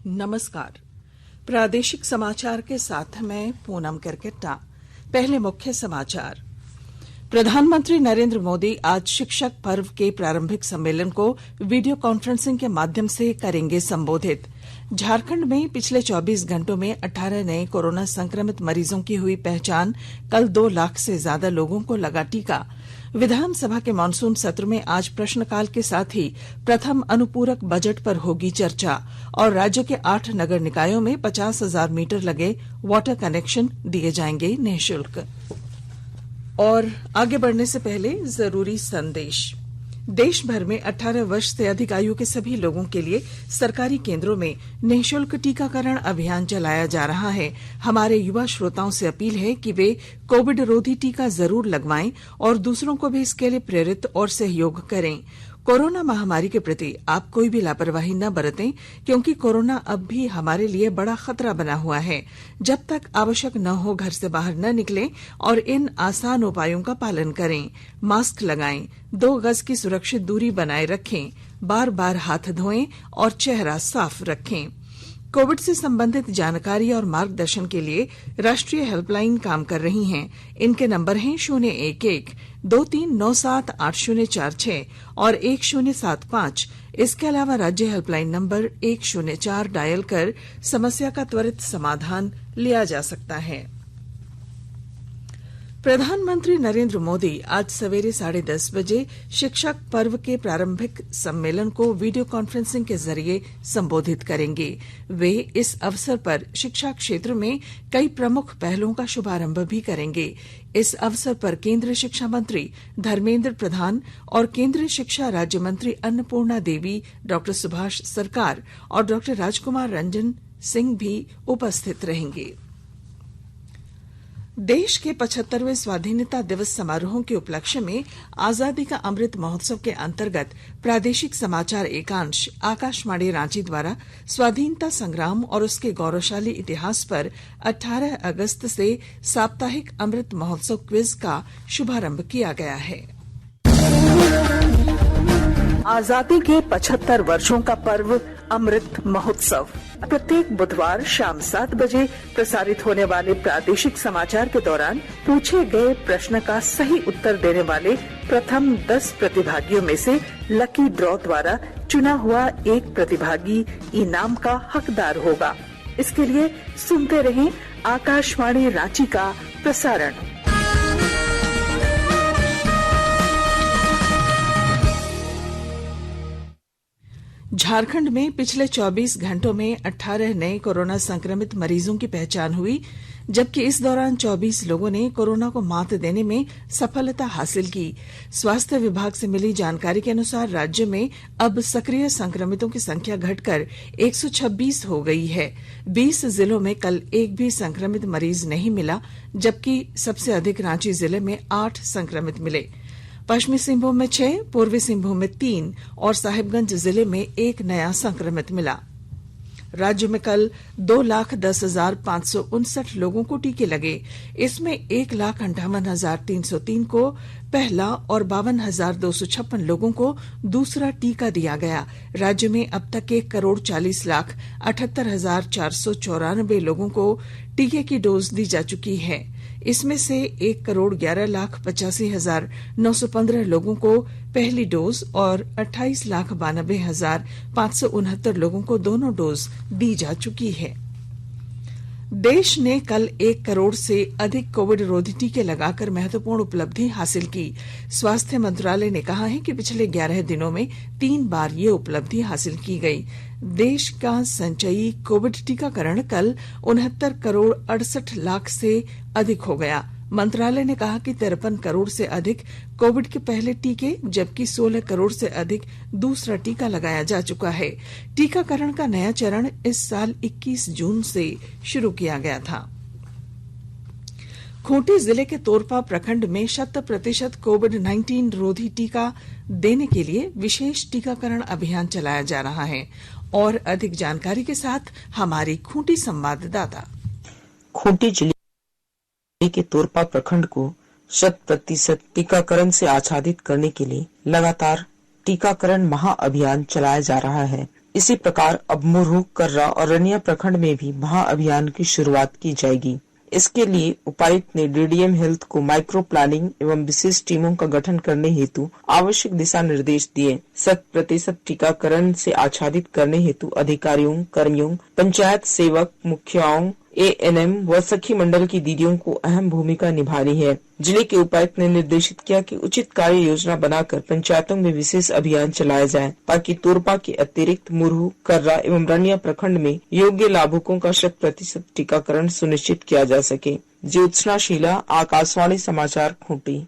नमस्कार। प्रादेशिक समाचार के साथ मैं पूनम करकेट्टा। पहले मुख्य समाचार। प्रधानमंत्री नरेंद्र मोदी आज शिक्षक पर्व के प्रारंभिक सम्मेलन को वीडियो कॉन्फ्रेंसिंग के माध्यम से करेंगे संबोधित। झारखंड में पिछले 24 घंटों में 18 नए कोरोना संक्रमित मरीजों की हुई पहचान। कल 2 लाख से ज्यादा लोगों को लगा टीका। विधानसभा के मानसून सत्र में आज प्रश्नकाल के साथ ही प्रथम अनुपूरक बजट पर होगी चर्चा और राज्य के 8 नगर निकायों में 50,000 मीटर लगे वाटर कनेक्शन दिए जाएंगे निःशुल्क। और आगे बढ़ने से पहले जरूरी संदेश। देश भर में 18 वर्ष से अधिक आयु के सभी लोगों के लिए सरकारी केंद्रों में निःशुल्क टीकाकरण अभियान चलाया जा रहा है। हमारे युवा श्रोताओं से अपील है कि वे कोविड रोधी टीका जरूर लगवाएं और दूसरों को भी इसके लिए प्रेरित और सहयोग करें। कोरोना महामारी के प्रति आप कोई भी लापरवाही न बरतें, क्योंकि कोरोना अब भी हमारे लिए बड़ा खतरा बना हुआ है। जब तक आवश्यक न हो घर से बाहर न निकलें और इन आसान उपायों का पालन करें। मास्क लगाएं, 2 गज की सुरक्षित दूरी बनाए रखें, बार बार हाथ धोएं और चेहरा साफ रखें। कोविड से संबंधित जानकारी और मार्गदर्शन के लिए राष्ट्रीय हेल्पलाइन काम कर रही हैं। इनके नंबर हैं 011-2397-8046 और 1075। इसके अलावा राज्य हेल्पलाइन नंबर 104 डायल कर समस्या का त्वरित समाधान लिया जा सकता है। प्रधानमंत्री नरेंद्र मोदी आज सवेरे 10:30 बजे शिक्षक पर्व के प्रारंभिक सम्मेलन को वीडियो कॉन्फ्रेंसिंग के जरिए संबोधित करेंगे। वे इस अवसर पर शिक्षा क्षेत्र में कई प्रमुख पहलों का शुभारंभ भी करेंगे। इस अवसर पर केंद्रीय शिक्षा मंत्री धर्मेंद्र प्रधान और केंद्रीय शिक्षा राज्य मंत्री अन्नपूर्णा देवी, डॉ सुभाष सरकार और डॉ राजकुमार रंजन सिंह भी उपस्थित रहेंगे। देश के 75वें स्वाधीनता दिवस समारोहों के उपलक्ष्य में आजादी का अमृत महोत्सव के अंतर्गत प्रादेशिक समाचार एकांश आकाशवाणी रांची द्वारा स्वाधीनता संग्राम और उसके गौरवशाली इतिहास पर 18 अगस्त से साप्ताहिक अमृत महोत्सव क्विज का शुभारंभ किया गया है। आजादी के 75 वर्षों का पर्व अमृत महोत्सव प्रत्येक बुधवार शाम 7 बजे प्रसारित होने वाले प्रादेशिक समाचार के दौरान पूछे गए प्रश्न का सही उत्तर देने वाले प्रथम 10 प्रतिभागियों में से लकी ड्रॉ द्वारा चुना हुआ एक प्रतिभागी इनाम का हकदार होगा। इसके लिए सुनते रहें आकाशवाणी रांची का प्रसारण। झारखंड में पिछले 24 घंटों में 18 नए कोरोना संक्रमित मरीजों की पहचान हुई, जबकि इस दौरान 24 लोगों ने कोरोना को मात देने में सफलता हासिल की। स्वास्थ्य विभाग से मिली जानकारी के अनुसार राज्य में अब सक्रिय संक्रमितों की संख्या घटकर 126 हो गई है। 20 जिलों में कल एक भी संक्रमित मरीज नहीं मिला, जबकि सबसे अधिक रांची जिले में 8 संक्रमित मिले। पश्चिमी सिंहभूम में 6, पूर्वी सिंहभूम में 3 और साहिबगंज जिले में 1 नया संक्रमित मिला। राज्य में कल 2,10,559 लोगों को टीके लगे। इसमें 1,58,303 को पहला और 52,256 लोगों को दूसरा टीका दिया गया। राज्य में अब तक 1,40,78,494 लोगों को टीके की डोज दी जा चुकी है। इसमें से 1,11,85,915 लोगों को पहली डोज और 28,92,569 लोगों को दोनों डोज दी जा चुकी है। देश ने कल 1 करोड़ से अधिक कोविड रोधी टीके लगाकर महत्वपूर्ण उपलब्धि हासिल की। स्वास्थ्य मंत्रालय ने कहा है कि पिछले 11 दिनों में 3 बार ये उपलब्धि हासिल की गई। देश का संचयी कोविड टीकाकरण कल 69 करोड़ 68 लाख से अधिक हो गया। मंत्रालय ने कहा कि 53 करोड़ से अधिक कोविड के पहले टीके, जबकि 16 करोड़ से अधिक दूसरा टीका लगाया जा चुका है। टीकाकरण का नया चरण इस साल 21 जून से शुरू किया गया था। खूंटी जिले के तोरपा प्रखंड में 100% कोविड-19 रोधी टीका देने के लिए विशेष टीकाकरण अभियान चलाया जा रहा है। और अधिक जानकारी के साथ हमारी खूंटी संवाददाता। खूंटी जिले के तोरपा प्रखंड को 100% टीकाकरण से आच्छादित करने के लिए लगातार टीकाकरण महाअभियान चलाया जा रहा है। इसी प्रकार अब मुरहू, कर्रा और रनिया प्रखंड में भी महाअभियान की शुरुआत की जाएगी। इसके लिए उपायुक्त ने डीडीएम हेल्थ को माइक्रो प्लानिंग एवं विशेष टीमों का गठन करने हेतु आवश्यक दिशा निर्देश दिए। 100% टीकाकरण से आच्छादित करने हेतु अधिकारियों, कर्मियों, पंचायत सेवक, मुखियाओं, एएनएम व सखी मंडल की दीदियों को अहम भूमिका निभानी है। जिले के उपायुक्त ने निर्देशित किया कि उचित कार्य योजना बनाकर पंचायतों में विशेष अभियान चलाया जाए ताकि तोरपा के अतिरिक्त मुरहू, कर्रा एवं रनिया प्रखंड में योग्य लाभुकों का 100% टीकाकरण सुनिश्चित किया जा सके। ज्योत्सना शीला, आकाशवाणी समाचार, खूंटी।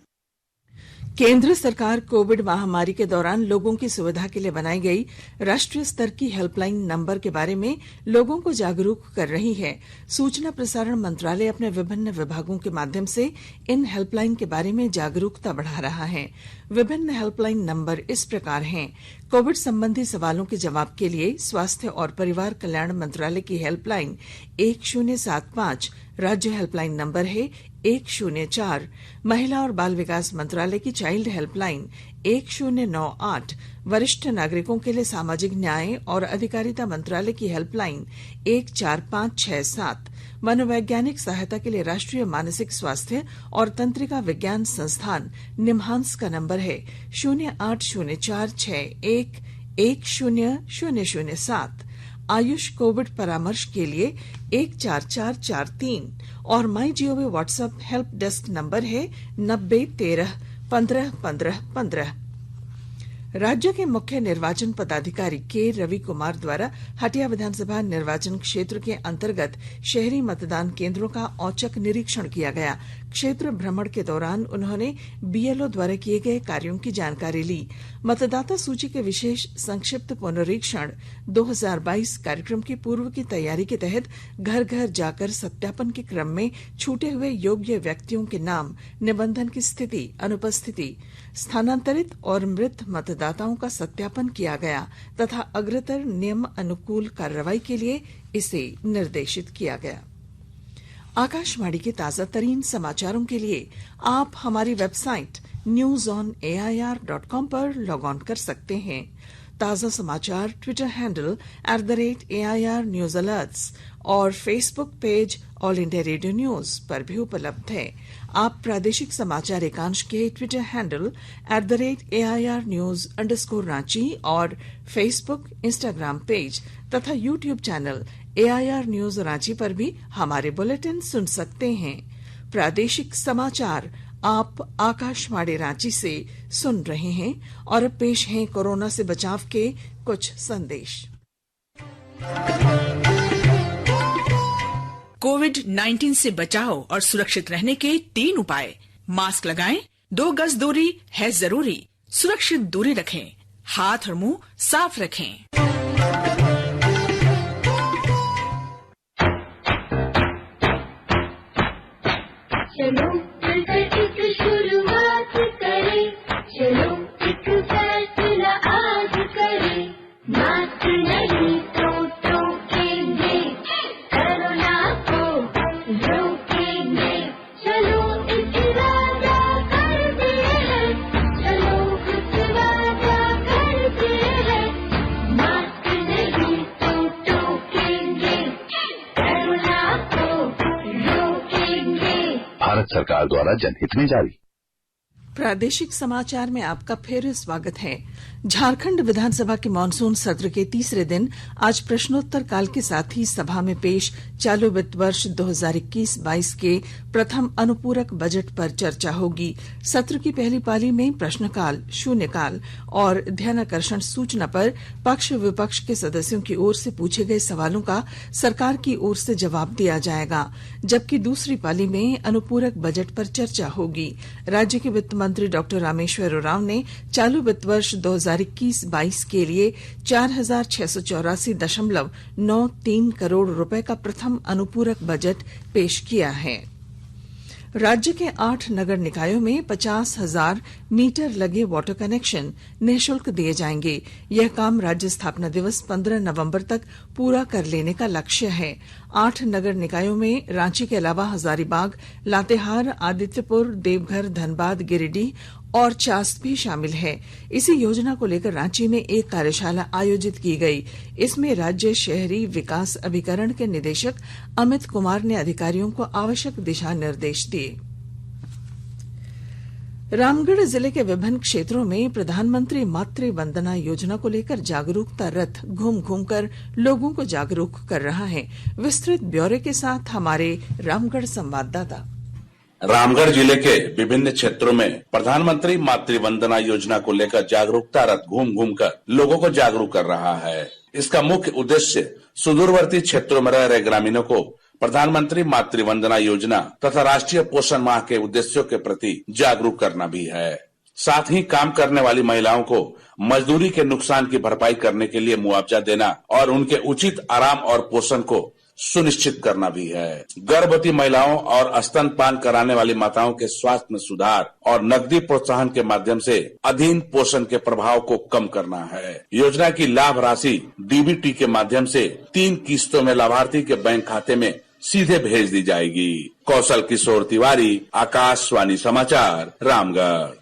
केंद्र सरकार कोविड महामारी के दौरान लोगों की सुविधा के लिए बनाई गई राष्ट्रीय स्तर की हेल्पलाइन नंबर के बारे में लोगों को जागरूक कर रही है। सूचना प्रसारण मंत्रालय अपने विभिन्न विभागों के माध्यम से इन हेल्पलाइन के बारे में जागरूकता बढ़ा रहा है। विभिन्न हेल्पलाइन नंबर इस प्रकार हैं। कोविड संबंधी सवालों के जवाब के लिए स्वास्थ्य और परिवार कल्याण मंत्रालय की हेल्पलाइन 1075, राज्य हेल्पलाइन नंबर है 104, महिला और बाल विकास मंत्रालय की चाइल्ड हेल्पलाइन 1098, वरिष्ठ नागरिकों के लिए सामाजिक न्याय और अधिकारिता मंत्रालय की हेल्पलाइन 14567, मनोवैज्ञानिक सहायता के लिए राष्ट्रीय मानसिक स्वास्थ्य और तंत्रिका विज्ञान संस्थान निम्हांस का नंबर है 080461100007, आयुष कोविड परामर्श के लिए 14443 और my GOV WhatsApp help desk number है 9013151515। राज्य के मुख्य निर्वाचन पदाधिकारी के रवि कुमार द्वारा हटिया विधानसभा निर्वाचन क्षेत्र के अंतर्गत शहरी मतदान केंद्रों का औचक निरीक्षण किया गया। क्षेत्र भ्रमण के दौरान उन्होंने बीएलओ द्वारा किए गए कार्यों की जानकारी ली। मतदाता सूची के विशेष संक्षिप्त पुनरीक्षण 2022 कार्यक्रम की पूर्व की तैयारी के तहत घर घर जाकर सत्यापन के क्रम में छूटे हुए योग्य व्यक्तियों के नाम, निबंधन की स्थिति, अनुपस्थिति, स्थानांतरित और मृत मतदाताओं का सत्यापन किया गया तथा अग्रतर नियम अनुकूल कार्रवाई के लिए इसे निर्देशित किया गया। आकाशवाणी के ताजा तरीन समाचारों के लिए आप हमारी वेबसाइट newsonair.com पर लॉग ऑन कर सकते हैं। ताजा समाचार Twitter handle @AIR News Alerts और Facebook page all India radio news पर भी उपलब्ध है। आप प्रादेशिक समाचार एकांश के ट्विटर हैंडल @AIR News_Ranchi और फेसबुक, इंस्टाग्राम पेज तथा YouTube channel AIR News Ranchi पर भी हमारे बुलेटिन सुन सकते हैं। प्रादेशिक समाचार आप आकाशवाणी रांची से सुन रहे हैं और अब पेश हैं कोरोना से बचाव के कुछ संदेश। कोविड-19 से बचाव और सुरक्षित रहने के 3 उपाय। मास्क लगाएं, 2 गज दूरी है जरूरी, सुरक्षित दूरी रखें, हाथ और मुंह साफ रखें। चलो मिलकर एक शुरुआत करें, चलो एक फैसला आज करें, मास्क नहीं तो टोकेंगे, कोरोना को रोकेंगे, चलो एक वादा करते हैं, चलो कुछ वादा करते हैं, मास्क नहीं तो टोकेंगे, कोरोना को रोकेंगे। भारत सरकार द्वारा जनहित में जारी। प्रादेशिक समाचार में आपका फिर स्वागत है। झारखंड विधानसभा के मानसून सत्र के तीसरे दिन आज प्रश्नोत्तर काल के साथ ही सभा में पेश चालू वित्त वर्ष 2021-22 के प्रथम अनुपूरक बजट पर चर्चा होगी। सत्र की पहली पाली में प्रश्नकाल, शून्यकाल और ध्यानाकर्षण सूचना पर पक्ष विपक्ष के सदस्यों की ओर से पूछे गए सवालों का सरकार की ओर से जवाब दिया जाएगा, जबकि दूसरी पाली में अनुपूरक बजट पर चर्चा होगी। राज्य के वित्त मंत्री डॉक्टर रामेश्वर उरांव ने चालू वित्त वर्ष 2021-22 के लिए 4684.93 करोड़ रुपए का प्रथम अनुपूरक बजट पेश किया है। राज्य के 8 नगर निकायों में 50,000 मीटर लगे वाटर कनेक्शन निःशुल्क दिए जाएंगे। यह काम राज्य स्थापना दिवस 15 नवंबर तक पूरा कर लेने का लक्ष्य है। 8 नगर निकायों में रांची के अलावा हजारीबाग, लातेहार, आदित्यपुर, देवघर, धनबाद, गिरिडीह और चास्ट भी शामिल है। इसी योजना को लेकर रांची में एक कार्यशाला आयोजित की गई। इसमें राज्य शहरी विकास अभिकरण के निदेशक अमित कुमार ने अधिकारियों को आवश्यक दिशा निर्देश दिए। रामगढ़ जिले के विभिन्न क्षेत्रों में प्रधानमंत्री मातृ वंदना योजना को लेकर जागरूकता रथ घूम घूम कर लोगों को जागरूक कर रहा है। विस्तृत ब्यौरे के साथ हमारे रामगढ़ संवाददाता। रामगढ़ जिले के विभिन्न क्षेत्रों में प्रधानमंत्री मातृ वंदना योजना को लेकर जागरूकता रथ घूम घूम कर लोगों को जागरूक कर रहा है। इसका मुख्य उद्देश्य सुदूरवर्ती क्षेत्रों में रह रहे ग्रामीणों को प्रधानमंत्री मातृ वंदना योजना तथा राष्ट्रीय पोषण माह के उद्देश्यों के प्रति जागरूक करना भी है। साथ ही काम करने वाली महिलाओं को मजदूरी के नुकसान की भरपाई करने के लिए मुआवजा देना और उनके उचित आराम और पोषण को सुनिश्चित करना भी है। गर्भवती महिलाओं और स्तनपान कराने वाली माताओं के स्वास्थ्य में सुधार और नकदी प्रोत्साहन के माध्यम से अधीन पोषण के प्रभाव को कम करना है। योजना की लाभ राशि डीबीटी के माध्यम से 3 किस्तों में लाभार्थी के बैंक खाते में सीधे भेज दी जाएगी। कौशल किशोर तिवारी, आकाशवाणी समाचार, रामगढ़।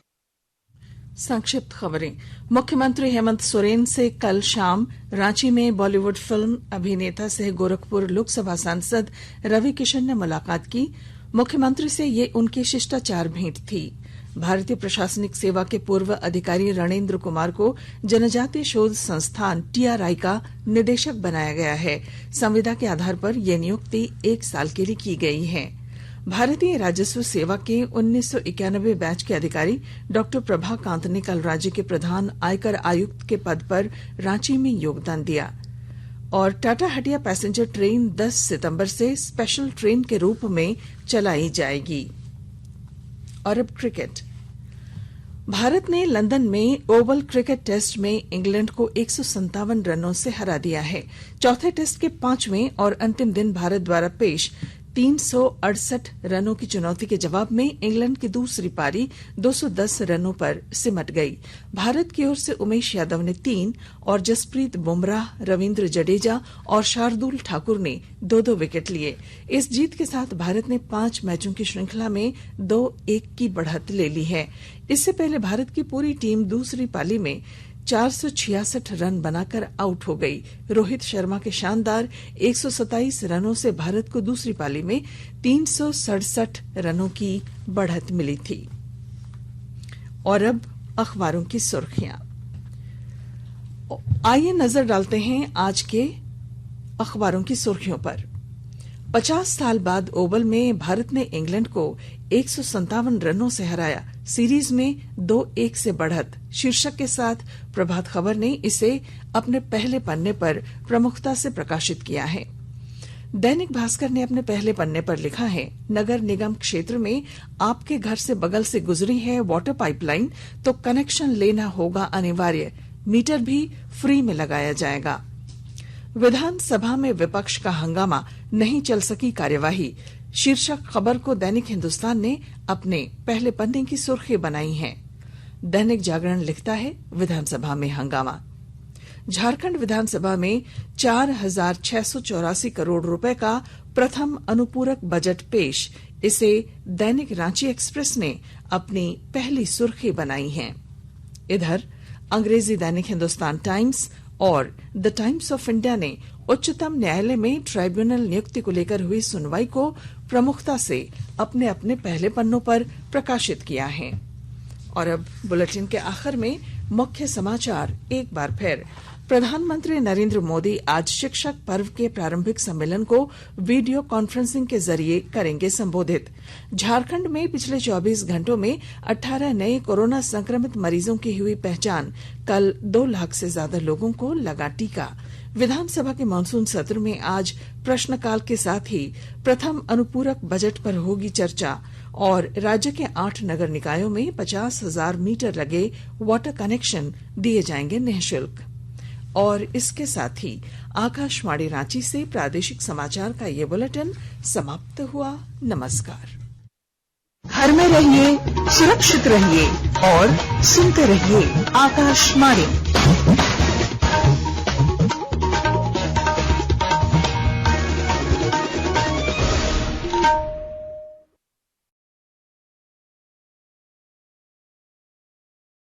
संक्षिप्त खबरें। मुख्यमंत्री हेमंत सोरेन से कल शाम रांची में बॉलीवुड फिल्म अभिनेता सह गोरखपुर लोकसभा सांसद रवि किशन ने मुलाकात की। मुख्यमंत्री से ये उनकी शिष्टाचार भेंट थी। भारतीय प्रशासनिक सेवा के पूर्व अधिकारी रणेंद्र कुमार को जनजातीय शोध संस्थान टीआरआई का निदेशक बनाया गया है। संविदा के आधार पर यह नियुक्ति 1 साल के लिए की गई है। भारतीय राजस्व सेवा के 1991 बैच के अधिकारी डॉक्टर प्रभा कांत ने कल राज्य के प्रधान आयकर आयुक्त के पद पर रांची में योगदान दिया। और टाटा हटिया पैसेंजर ट्रेन 10 सितंबर से स्पेशल ट्रेन के रूप में चलाई जाएगी। और अब क्रिकेट। भारत ने लंदन में ओवल क्रिकेट टेस्ट में इंग्लैंड को 157 रनों से हरा दिया है। चौथे टेस्ट के 5वें और अंतिम दिन भारत द्वारा पेश 368 रनों की चुनौती के जवाब में इंग्लैंड की दूसरी पारी 210 रनों पर सिमट गई। भारत की ओर से उमेश यादव ने 3 और जसप्रीत बुमराह, रविंद्र जडेजा और शार्दुल ठाकुर ने 2-2 विकेट लिए। इस जीत के साथ भारत ने 5 मैचों की श्रृंखला में 2-1 की बढ़त ले ली है। इससे पहले भारत की पूरी टीम दूसरी पाली में 466 रन बनाकर आउट हो गई। रोहित शर्मा के शानदार 127 रनों से भारत को दूसरी पाली में 367 रनों की बढ़त मिली थी। और अब अखबारों की सुर्खियां। आइए नजर डालते हैं आज के अखबारों की सुर्खियों पर। 50 साल बाद ओवल में भारत ने इंग्लैंड को 157 रनों से हराया। सीरीज में 2-1 से बढ़त शीर्षक के साथ प्रभात खबर ने इसे अपने पहले पन्ने पर प्रमुखता से प्रकाशित किया है। दैनिक भास्कर ने अपने पहले पन्ने पर लिखा है, नगर निगम क्षेत्र में आपके घर से बगल से गुजरी है वाटर पाइपलाइन तो कनेक्शन लेना होगा अनिवार्य, मीटर भी फ्री में लगाया जाएगा। विधानसभा में विपक्ष का हंगामा, नहीं चल सकी कार्यवाही शीर्षक खबर को दैनिक हिंदुस्तान ने अपने पहले पन्ने की सुर्खी बनाई है। दैनिक जागरण लिखता है, विधानसभा में हंगामा। झारखंड विधानसभा में 4684 करोड़ रुपए का प्रथम अनुपूरक बजट पेश। इसे दैनिक रांची एक्सप्रेस ने अपनी पहली सुर्खी बनाई है। इधर अंग्रेजी दैनिक हिंदुस्तान टाइम्स और द टाइम्स ऑफ इंडिया ने उच्चतम न्यायालय में ट्राइब्यूनल नियुक्ति को लेकर हुई सुनवाई को प्रमुखता से अपने अपने पहले पन्नों पर प्रकाशित किया है। और अब बुलेटिन के आखिर में मुख्य समाचार एक बार फिर। प्रधानमंत्री नरेंद्र मोदी आज शिक्षक पर्व के प्रारंभिक सम्मेलन को वीडियो कॉन्फ्रेंसिंग के जरिए करेंगे संबोधित। झारखंड में पिछले 24 घंटों में 18 नए कोरोना संक्रमित मरीजों की हुई पहचान। कल 2 लाख से ज्यादा लोगों को लगा टीका। विधानसभा के मानसून सत्र में आज प्रश्नकाल के साथ ही प्रथम अनुपूरक बजट पर होगी चर्चा। और राज्य के 8 नगर निकायों में 50,000 मीटर लगे वाटर कनेक्शन दिए जाएंगे निःशुल्क। और इसके साथ ही आकाशवाणी रांची से प्रादेशिक समाचार का ये बुलेटिन समाप्त हुआ। नमस्कार। घर में रहिए, सुरक्षित रहिए और सुनते रहिए आकाशवाणी।